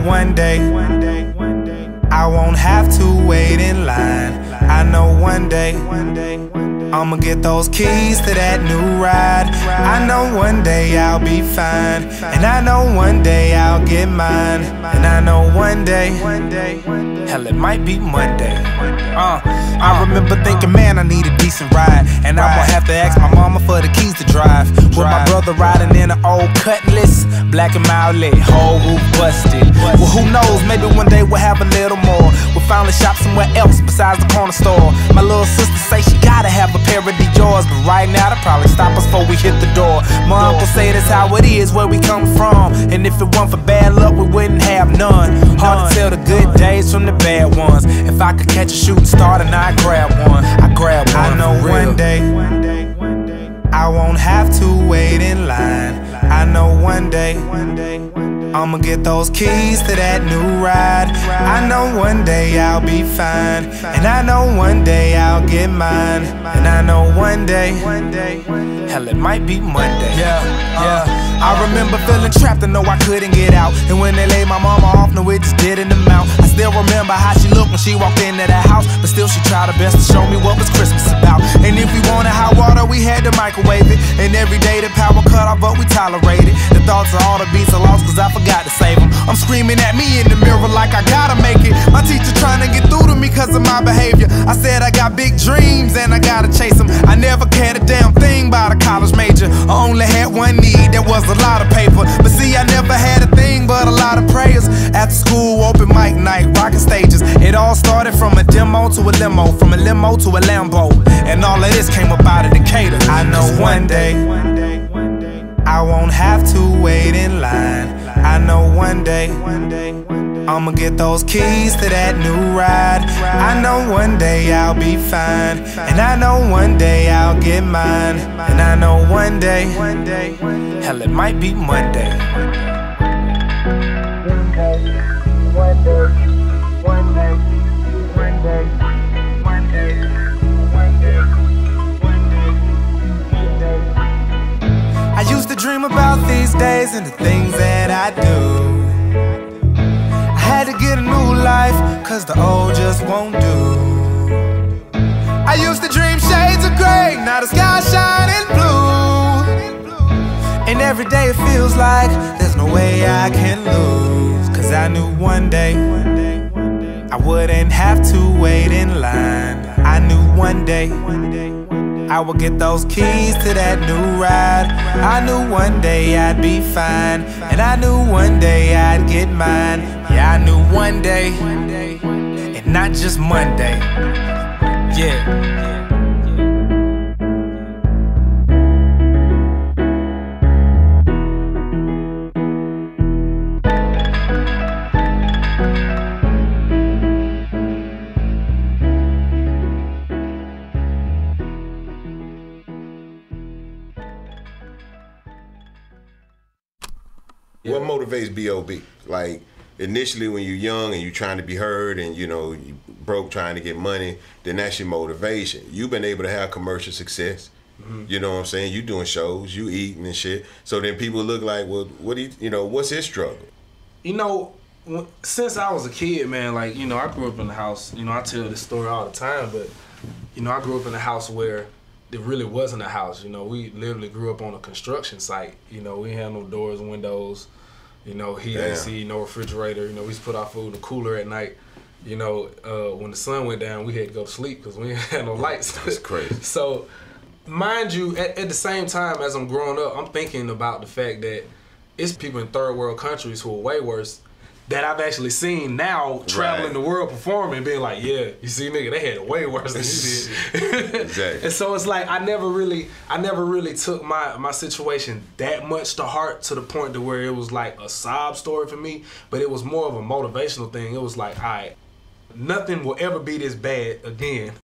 one day I won't have to wait in line. I know one day I'ma get those keys to that new ride. I know one day I'll be fine, and I know one day I'll get mine. And I know one day, hell, it might be Monday. I remember thinking, man, I need a decent ride, and I won't have to ask my mama for the keys to drive. With my brother riding in an old Cutlass, black and mild lit, whole roof busted. Well, who knows, maybe one day we'll have a little more. We'll finally shop somewhere else besides the corner store. My little sister say she gotta have a pair of yours, but right now they'll probably stop us before we hit the door. My uncle say that's how it is where we come from, and if it weren't for bad luck, we wouldn't have none. Hard to tell the good days from the bad ones. If I could catch a shooting star, then I'd grab one. I know one day I won't have to wait in line. I know one day I'ma get those keys to that new ride. I know one day I'll be fine, and I know one day I'll get mine. And I know one day, hell, it might be Monday. I remember feeling trapped and know I couldn't get out, and when they laid my mama off, no, it just didn't amount. I still remember how she looked when she walked into that house, but still she tried her best to show me what was Christmas about. And if we wanted hot water, we had to microwave it, and every day the power cut off, but we tolerated. The thoughts of all the beats I lost cause I forgot to save them. I'm screaming at me in the mirror like I gotta make it. My teacher trying to get through to me cause of my behavior. I said I got big dreams and I gotta chase them. I never cared a damn thing about a college major. I only had one need, that was a lot of paper. But see, I never had a thing but a lot of prayers. After school, open mic night, rocking stages. It all started from a demo to a limo, from a limo to a Lambo, and all of this came up out of Decatur. I know one day I won't have to wait in line. I know one day I'ma get those keys to that new ride. I know one day I'll be fine, and I know one day I'll get mine. And I know one day, hell, it might be Monday. I used to dream about these days and the things that I do. I had to get a new life cause the old just won't do. I used to dream shades of gray, now the sky shining blue. And every day it feels like there's no way I can lose, cause I knew one day I wouldn't have to wait in line. I knew one day I would get those keys to that new ride. I knew one day I'd be fine, and I knew one day I'd get mine. Yeah, I knew one day, and not just Monday. Yeah. What motivates B.o.B? Like, initially when you're young and you're trying to be heard and, you know, you broke trying to get money, then that's your motivation. You've been able to have commercial success. You know what I'm saying? You doing shows, you eating and shit. So then people look like, well, what do you know, what's his struggle? You know, since I was a kid, man, like, you know, I grew up in a house, you know, I tell this story all the time, but, you know, I grew up in a house where it really wasn't a house. You know, we literally grew up on a construction site. You know, we had no doors, windows, you know, heat, AC, no refrigerator. You know, we used to put our food in the cooler at night. You know, when the sun went down, we had to go to sleep because we didn't have no lights. That's crazy. So, mind you, at the same time as I'm growing up, I'm thinking about the fact that it's people in third world countries who are way worse that I've actually seen now traveling the world performing, being like, yeah, you see, nigga, they had it way worse than you did. Exactly. And so it's like I never really took my situation that much to heart, to the point to where it was like a sob story for me, but it was more of a motivational thing. It was like, all right, nothing will ever be this bad again.